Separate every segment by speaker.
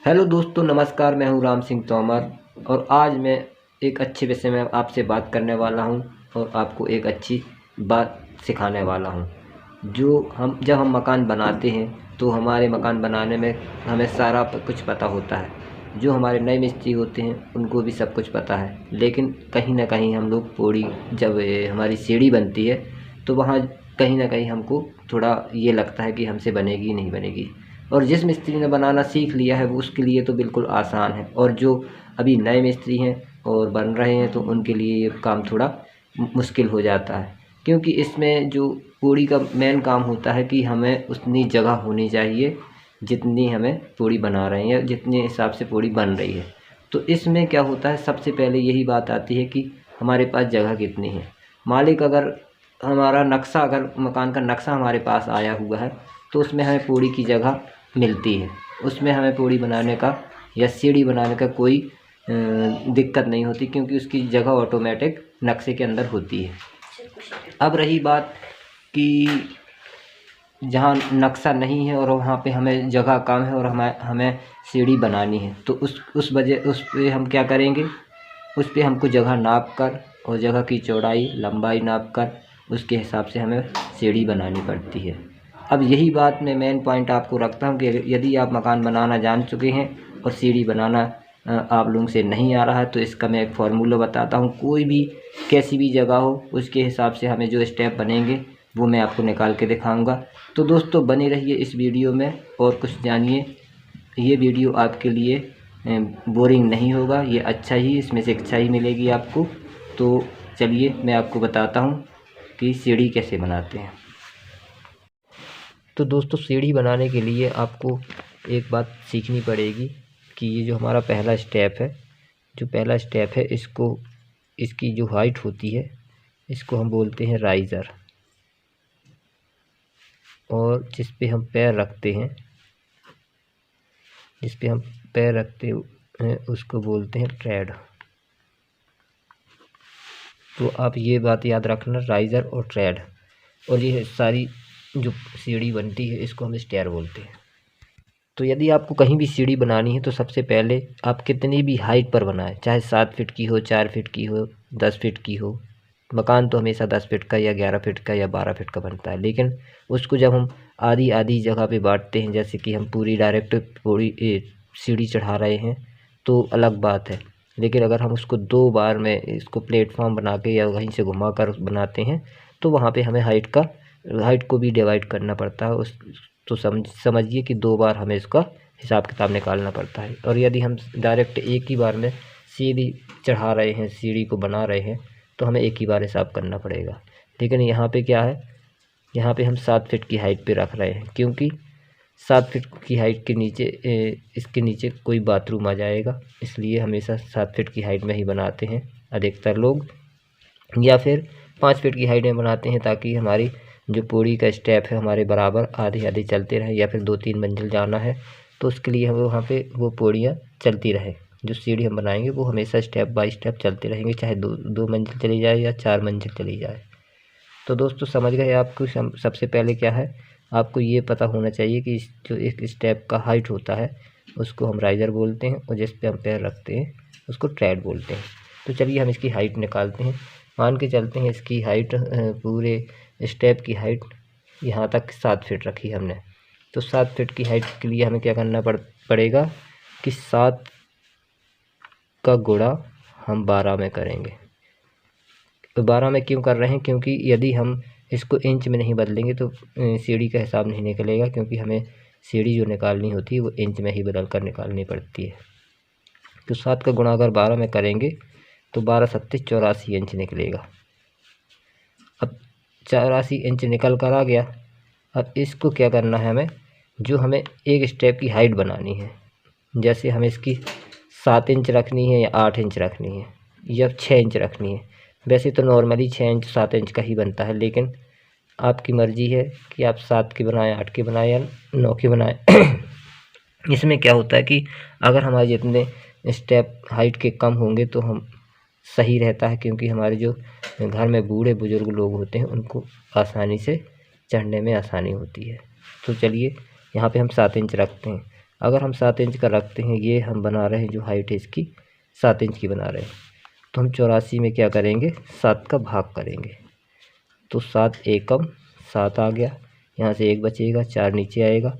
Speaker 1: Hello दोस्तों, नमस्कार। मैं हूं राम सिंह तोमर और आज मैं एक अच्छे विषय में आपसे बात करने वाला हूं और आपको एक अच्छी बात सिखाने वाला हूं। जब हम मकान बनाते हैं तो हमारे मकान बनाने में हमें सारा कुछ पता होता है। जो हमारे नए मिस्त्री होते हैं उनको भी सब कुछ पता है, लेकिन कहीं ना कहीं हम लोग जब हमारी सीढ़ी बनती है तो वहाँ कहीं ना कहीं हमको थोड़ा ये लगता है कि हमसे बनेगी नहीं बनेगी। और जिस मिस्त्री ने बनाना सीख लिया है वो उसके लिए तो बिल्कुल आसान है, और जो अभी नए मिस्त्री हैं और बन रहे हैं तो उनके लिए ये काम थोड़ा मुश्किल हो जाता है, क्योंकि इसमें जो पूड़ी का मेन काम होता है कि हमें उतनी जगह होनी चाहिए जितनी हमें पूड़ी बना रहे हैं या जितने हिसाब से पूड़ी बन रही है। तो इसमें क्या होता है, सबसे पहले यही बात आती है कि हमारे पास जगह कितनी है। मालिक अगर अगर मकान का नक्शा हमारे पास आया हुआ है तो उसमें हमें पूड़ी की जगह मिलती है। उसमें हमें पूड़ी बनाने का या सीढ़ी बनाने का कोई दिक्कत नहीं होती, क्योंकि उसकी जगह ऑटोमेटिक नक्शे के अंदर होती है। अब रही बात कि जहाँ नक्शा नहीं है और वहाँ पे हमें जगह कम है और हमें सीढ़ी बनानी है, तो उस पे हम क्या करेंगे, उस पे हमको जगह नाप कर और जगह की चौड़ाई लंबाई नाप कर उसके हिसाब से हमें सीढ़ी बनानी पड़ती है। अब यही बात मैं मेन पॉइंट आपको रखता हूँ कि यदि आप मकान बनाना जान चुके हैं और सीढ़ी बनाना आप लोगों से नहीं आ रहा है, तो इसका मैं एक फार्मूला बताता हूँ। कोई भी कैसी भी जगह हो उसके हिसाब से हमें जो स्टेप बनेंगे वो मैं आपको निकाल के दिखाऊंगा। तो दोस्तों बने रहिए इस वीडियो में और कुछ जानिए। ये वीडियो आपके लिए बोरिंग नहीं होगा, ये अच्छा ही, इसमें से शिक्षा ही मिलेगी आपको। तो चलिए मैं आपको बताता हूँ कि सीढ़ी कैसे बनाते हैं। तो दोस्तों सीढ़ी बनाने के लिए आपको एक बात सीखनी पड़ेगी कि ये जो हमारा पहला स्टेप है इसकी जो हाइट होती है इसको हम बोलते हैं राइज़र, और जिस पे हम पैर रखते हैं उसको बोलते हैं ट्रेड। तो आप ये बात याद रखना, राइज़र और ट्रेड। और ये सारी जो सीढ़ी बनती है इसको हम स्टेयर बोलते हैं। तो यदि आपको कहीं भी सीढ़ी बनानी है तो सबसे पहले आप कितनी भी हाइट पर बनाएं, चाहे 7 फीट की हो, 4 फीट की हो, 10 फीट की हो। मकान तो हमेशा 10 फीट का या 11 फीट का या 12 फीट का बनता है, लेकिन उसको जब हम आधी आधी जगह पे बांटते हैं, जैसे कि हम पूरी सीढ़ी चढ़ा रहे हैं तो अलग बात है। लेकिन अगर हम उसको 2 बार में इसको प्लेटफॉर्म बना के या वहीं से घुमा कर बनाते हैं तो वहाँ पे हमें हाइट को भी डिवाइड करना पड़ता है। तो समझिए कि 2 बार हमें इसका हिसाब किताब निकालना पड़ता है। और यदि हम डायरेक्ट एक ही बार में सीढ़ी चढ़ा रहे हैं, सीढ़ी को बना रहे हैं, तो हमें एक ही बार हिसाब करना पड़ेगा। लेकिन यहाँ पे क्या है, यहाँ पे हम 7 फीट की हाइट पे रख रहे हैं, क्योंकि 7 फीट की हाइट के नीचे इसके नीचे कोई बाथरूम आ जाएगा, इसलिए हमेशा 7 फीट की हाइट में ही बनाते हैं अधिकतर लोग, या फिर 5 फीट की हाइट में बनाते हैं, ताकि हमारी जो पूड़ी का स्टेप है हमारे बराबर आधे आधे चलते रहे। या फिर 2-3 मंजिल जाना है तो उसके लिए हमें वहाँ पे वो पूड़ियाँ चलती रहे। जो सीढ़ी हम बनाएंगे वो हमेशा स्टेप बाय स्टेप चलते रहेंगे, चाहे 2 मंजिल चली जाए या 4 मंजिल चली जाए। तो दोस्तों समझ गए आपको। सबसे पहले क्या है, आपको ये पता होना चाहिए कि जो एक स्टेप का हाइट होता है उसको हम राइज़र बोलते हैं, और जिस पे हम पैर रखते हैं उसको ट्रेड बोलते हैं। तो चलिए हम इसकी हाइट निकालते हैं। मान के चलते हैं इसकी हाइट, पूरे स्टेप की हाइट यहाँ तक 7 फीट रखी हमने। तो 7 फीट की हाइट के लिए हमें क्या करना पड़ेगा कि 7 का गुणा हम 12 में करेंगे। तो 12 में क्यों कर रहे हैं, क्योंकि यदि हम इसको इंच में नहीं बदलेंगे तो सीढ़ी का हिसाब नहीं निकलेगा, क्योंकि हमें सीढ़ी जो निकालनी होती है वो इंच में ही बदल कर निकालनी पड़ती है। तो 7 का गुणा अगर 12 में करेंगे तो 12 सत्ते 84 इंच निकलेगा। अब 84 इंच निकल कर आ गया। अब इसको क्या करना है, हमें एक स्टेप की हाइट बनानी है। जैसे हमें इसकी 7 इंच रखनी है या 8 इंच रखनी है या 6 इंच रखनी है। वैसे तो नॉर्मली 6 इंच 7 इंच का ही बनता है, लेकिन आपकी मर्ज़ी है कि आप 7 की बनाएं, 8 की बनाएं या 9 की बनाएं। इसमें क्या होता है कि अगर हमारे जितने स्टेप हाइट के कम होंगे तो हम सही रहता है, क्योंकि हमारे जो घर में बूढ़े बुजुर्ग लोग होते हैं उनको आसानी से चढ़ने में आसानी होती है। तो चलिए यहाँ पे हम 7 इंच रखते हैं। अगर हम 7 इंच का रखते हैं, ये हम बना रहे हैं जो हाइट है इसकी 7 इंच की बना रहे हैं, तो हम 84 में क्या करेंगे 7 का भाग करेंगे। तो 7 एकम 7 आ गया, यहाँ से 1 बचेगा, 4 नीचे आएगा,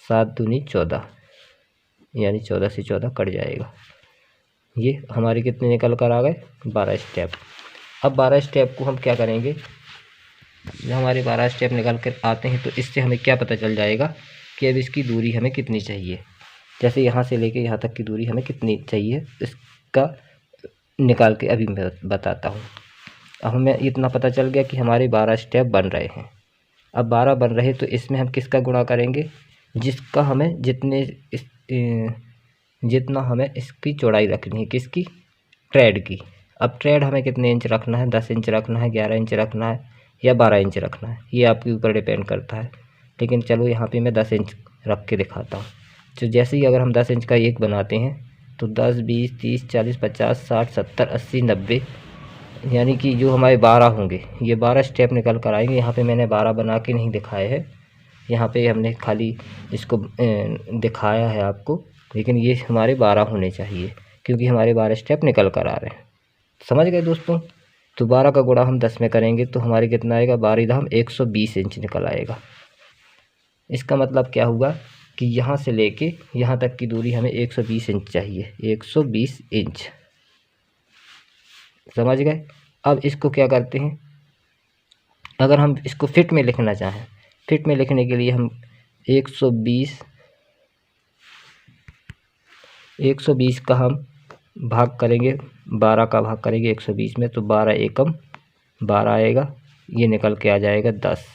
Speaker 1: 7 दूनी 14, यानी 14 से 14 कट जाएगा। ये हमारे कितने निकल कर आ गए 12 स्टेप। अब 12 स्टेप को हम क्या करेंगे, जब हमारे 12 स्टेप निकल कर आते हैं तो इससे हमें क्या पता चल जाएगा कि अब इसकी दूरी हमें कितनी चाहिए। जैसे यहाँ से लेके यहाँ तक की दूरी हमें कितनी चाहिए इसका निकाल के अभी मैं बताता हूँ। अब हमें इतना पता चल गया कि हमारे 12 स्टेप बन रहे हैं। अब 12 बन रहे तो इसमें हम किसका गुणा करेंगे, जिसका हमें जितना हमें इसकी चौड़ाई रखनी है, किसकी, ट्रेड की। अब ट्रेड हमें कितने इंच रखना है, 10 इंच रखना है, 11 इंच रखना है या 12 इंच रखना है, ये आपके ऊपर डिपेंड करता है। लेकिन चलो यहाँ पे मैं 10 इंच रख के दिखाता हूँ। तो जैसे ही अगर हम 10 इंच का एक बनाते हैं तो 10, 20, 30, 40, 50, 60, 70, 80, 90, यानी कि जो हमारे 12 होंगे, ये 12 स्टेप निकल कर आएंगे। यहाँ पे मैंने 12 बना के नहीं दिखाए हैं, यहाँ पे हमने खाली इसको दिखाया है आपको, लेकिन ये हमारे 12 होने चाहिए क्योंकि हमारे 12 स्टेप निकल कर आ रहे हैं। समझ गए दोस्तों। तो 12 का गुणा हम 10 में करेंगे तो हमारे कितना आएगा, 12 धाम 120 इंच निकल आएगा। इसका मतलब क्या हुआ कि यहाँ से लेके यहाँ तक की दूरी हमें 120 इंच चाहिए, 120 इंच। समझ गए। अब इसको क्या करते हैं, अगर हम इसको फिट में लिखना चाहें, फिट में लिखने के लिए हम 120 का हम भाग करेंगे, 12 का भाग करेंगे 120 में, तो 12 एकम 12 आएगा, ये निकल के आ जाएगा 10।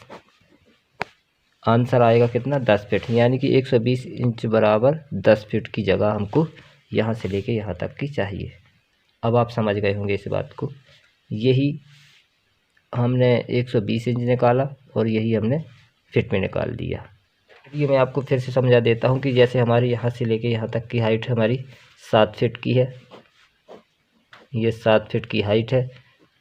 Speaker 1: आंसर आएगा कितना, 10 फीट, यानी कि 120 इंच बराबर 10 फीट की जगह हमको यहाँ से लेके यहाँ तक की चाहिए। अब आप समझ गए होंगे इस बात को। यही हमने 120 इंच निकाला और यही हमने फिट में निकाल दिया। ये मैं आपको फिर से समझा देता हूँ कि जैसे हमारे यहाँ से लेके यहाँ तक की हाइट हमारी 7 फीट की है, ये 7 फीट की हाइट है।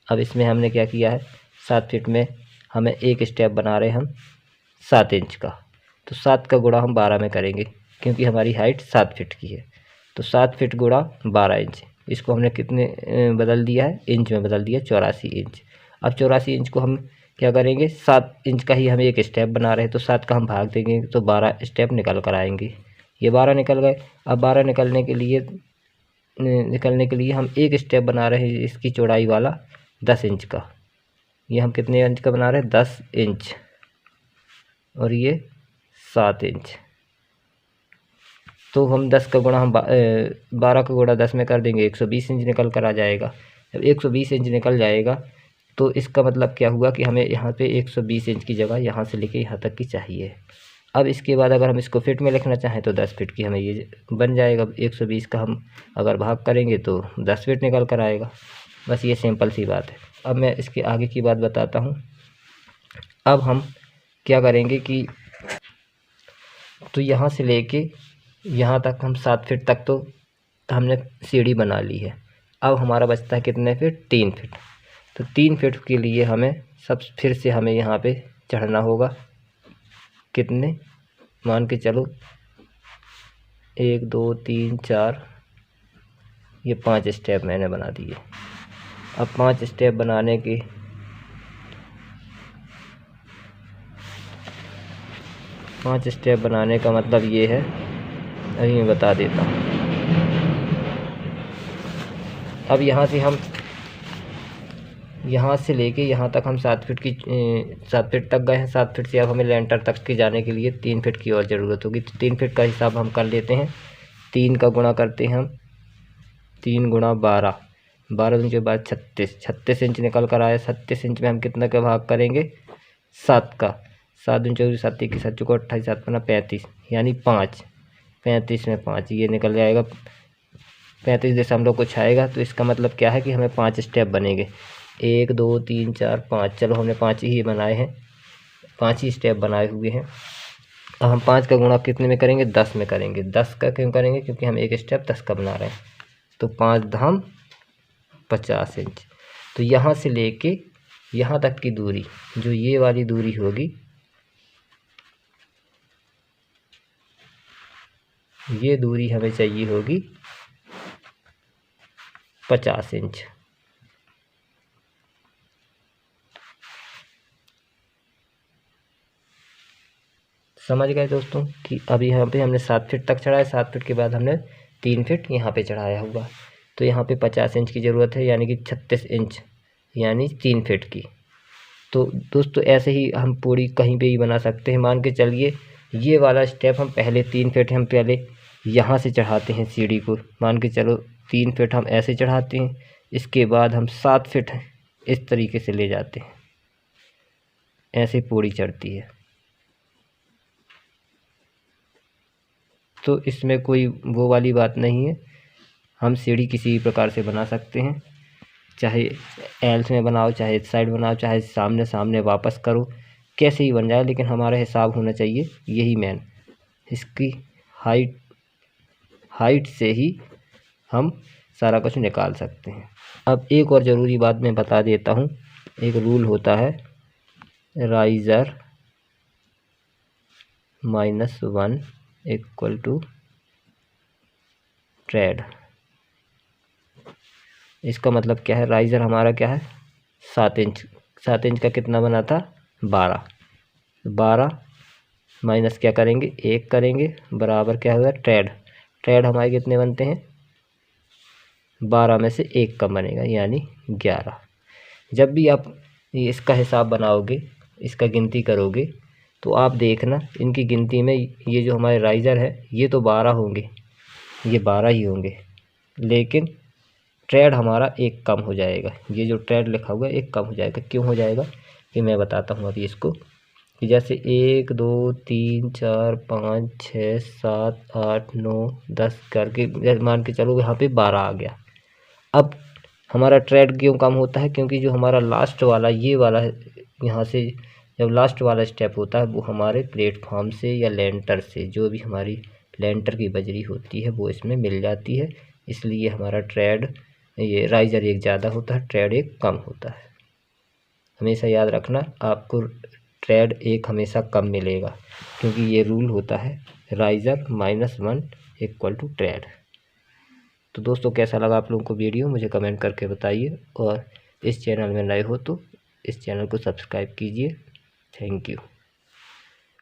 Speaker 1: अब इसमें हमने क्या किया है, 7 फीट में हमें एक स्टेप बना रहे हैं हम 7 इंच का, तो 7 का गुणा हम 12 में करेंगे क्योंकि हमारी हाइट 7 फीट की है। तो 7 फीट गुणा 12 इंच, इसको हमने कितने बदल दिया है, इंच में बदल दिया, 84 इंच। अब 84 इंच को हम क्या करेंगे, 7 इंच का ही हम एक स्टेप बना रहे हैं तो 7 का हम भाग देंगे तो 12 स्टेप निकल कर आएंगे। ये 12 निकल गए। अब 12 निकलने के लिए हम एक स्टेप बना रहे हैं इसकी चौड़ाई वाला 10 इंच का। ये हम कितने इंच का बना रहे हैं, 10 इंच, और ये 7 इंच। तो हम 10 का गुणा हम 12 का गुणा 10 में कर देंगे, 120 इंच निकल कर आ जाएगा। जब 120 इंच निकल जाएगा तो इसका मतलब क्या हुआ कि हमें यहाँ पे 120 इंच की जगह यहाँ से लेके यहाँ तक की चाहिए। अब इसके बाद अगर हम इसको फिट में लिखना चाहें तो 10 फीट की हमें ये बन जाएगा। 120 का हम अगर भाग करेंगे तो 10 फीट निकल कर आएगा। बस ये सिंपल सी बात है। अब मैं इसके आगे की बात बताता हूँ। अब हम क्या करेंगे कि तो यहाँ से लेके यहाँ तक हम 7 फीट तक तो हमने सीढ़ी बना ली है। अब हमारा बचता है कितने फीट, 3 फीट। तो 3 फीट के लिए हमें फिर से हमें यहाँ पे चढ़ना होगा। कितने, मान के चलो 1 2 3 4, ये 5 स्टेप मैंने बना दिए। अब 5 स्टेप बनाने के 5 स्टेप बनाने का मतलब ये है, अभी मैं बता देता हूँ। अब यहाँ से लेके यहाँ तक हम 7 फीट तक गए हैं। 7 फीट से अब हमें लेंटर तक के जाने के लिए 3 फीट की और ज़रूरत होगी। तो 3 फीट का हिसाब हम कर लेते हैं। 3 का गुणा करते हैं हम, 3 गुणा 12, 12 दिन के बाद 36 इंच निकल कर आया। 36 इंच में हम कितना का भाग करेंगे, 7 का। 7 दूनी 24, 7 21 7 चौको 28, 7 पन्ना 35, यानी 5। 35 में 5 ये निकल जाएगा, 35 दशमलव कुछ आएगा। तो इसका मतलब क्या है कि हमें 5 स्टेप बनेंगे, 1 2 3 4 5। चलो हमने 5 ही बनाए हैं, 5 ही स्टेप बनाए हुए हैं। अब हम 5 का गुणा कितने में करेंगे, 10 में करेंगे। 10 का क्यों करेंगे, क्योंकि हम एक स्टेप 10 का बना रहे हैं। तो 5 धाम 50 इंच। तो यहाँ से लेके यहाँ तक की दूरी, जो ये वाली दूरी होगी, ये दूरी हमें चाहिए होगी 50 इंच। समझ गए दोस्तों कि अभी यहाँ पे हमने 7 फीट तक चढ़ाया, 7 फीट के बाद हमने 3 फीट यहाँ पे चढ़ाया हुआ, तो यहाँ पे 50 इंच की ज़रूरत है, यानी कि 36 इंच यानी 3 फीट की। तो दोस्तों ऐसे ही हम पूरी कहीं पे ही बना सकते हैं। मान के चलिए ये वाला स्टेप हम पहले 3 फीट हम पहले यहाँ से चढ़ाते हैं सीढ़ी को, मान के चलो 3 फीट हम ऐसे चढ़ाते हैं, इसके बाद हम 7 फीट इस तरीके से ले जाते हैं, ऐसे पूरी चढ़ती है। तो इसमें कोई वो वाली बात नहीं है, हम सीढ़ी किसी भी प्रकार से बना सकते हैं, चाहे एल्स में बनाओ, चाहे इस साइड बनाओ, चाहे सामने सामने वापस करो, कैसे ही बन जाए, लेकिन हमारा हिसाब होना चाहिए यही मेन। इसकी हाइट से ही हम सारा कुछ निकाल सकते हैं। अब एक और ज़रूरी बात मैं बता देता हूँ, एक रूल होता है राइज़र -1 इक्वल टू ट्रेड। इसका मतलब क्या है, राइज़र हमारा क्या है 7 इंच, 7 इंच का कितना बना था 12 माइनस क्या करेंगे 1 करेंगे, बराबर क्या होगा ट्रेड हमारे कितने बनते हैं 12 में से 1 कम बनेगा यानी 11। जब भी आप इसका हिसाब बनाओगे, इसका गिनती करोगे, तो आप देखना इनकी गिनती में ये जो हमारे राइज़र है ये तो 12 होंगे, ये 12 ही होंगे, लेकिन ट्रेड हमारा 1 कम हो जाएगा, ये जो ट्रेड लिखा हुआ है 1 कम हो जाएगा। क्यों हो जाएगा कि मैं बताता हूँ अभी इसको, कि जैसे 1 2 3 4 5 6 7 8 9 10 करके मान के चलो यहाँ पे 12 आ गया। अब हमारा ट्रेड क्यों कम होता है, क्योंकि जो हमारा लास्ट वाला ये वाला है, यहाँ से जब लास्ट वाला स्टेप होता है वो हमारे प्लेटफॉर्म से या लेंटर से, जो भी हमारी लेंटर की बजरी होती है वो इसमें मिल जाती है, इसलिए हमारा ट्रेड ये राइज़र 1 ज़्यादा होता है, ट्रेड 1 कम होता है। हमेशा याद रखना आपको ट्रेड 1 हमेशा कम मिलेगा, क्योंकि ये रूल होता है राइज़र -1 इक्वल टू ट्रेड। तो दोस्तों कैसा लगा आप लोगों को वीडियो, मुझे कमेंट करके बताइए, और इस चैनल में नए हो तो इस चैनल को सब्सक्राइब कीजिए। Thank you.